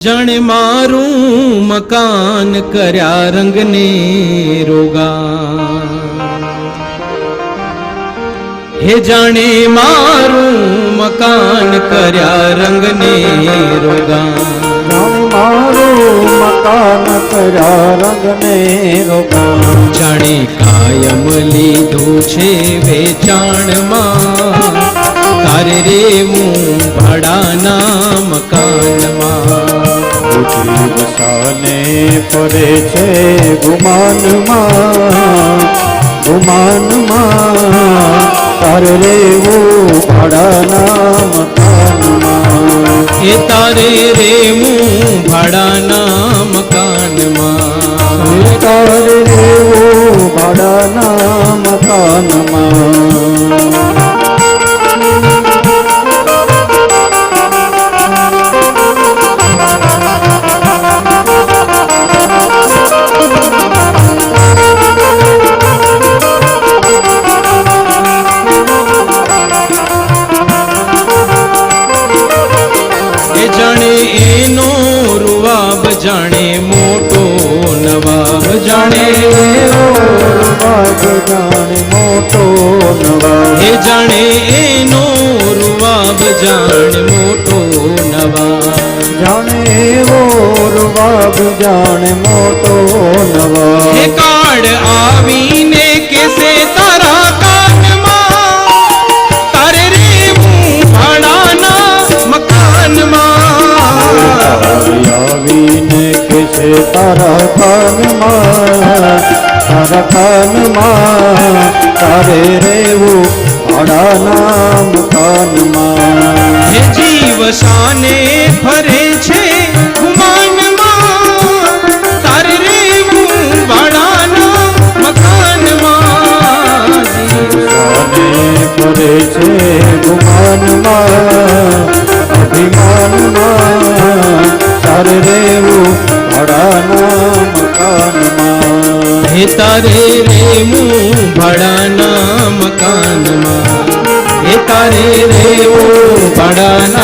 જાણે મારું મકાન કર્યા રંગને રોગા, હે જાણે મારું મકાન કર્યા રંગને રોગા, જાણે મારું મકાન કર્યા રંગને રોગા, જાણે કાયમ લીધું છે વેચાણમાં, તારે રેવું ભાડાના મકાનમાં, વસાને ફરે છે ગુમાનમાં, ગુમાનમાં તારે રેવું ભાડાના મકાનમાં, એ તારે રેવું ભાડાના મકાનમાં, તારે રેવું ભાડાના મકાનમાં. જાણે એનો રૂવાબ જાણે મોટો નવાબ, જાણે રૂવાબ જાણે મોટો નવાબ, હે જાણે એનો રૂવાબ જાણે મોટો નવાબ, જાણે એવો રૂવાબ જાણે મોટો નવાબ, હે કાળ આવીને કેસે તારા કાનમાં, તારે રેવું ભાડાના મકાનમાં, આવીને કેસે તારા કાનમાં, તારા કાનમાં તારે રેવું ભાડાના મકાનમાં, હે જીવ શાને ફરે છે ગુમાનમાં, તારે રેવું ભાડાના મકાનમાં, શાને ફરે છે ગુમાનમાં, અભિમાનમાં તારે રેવું ભાડાના મકાનમાં, હે તારે રેવું ભાડાના મકાનમાં, હે તારે રેવું ભાડાના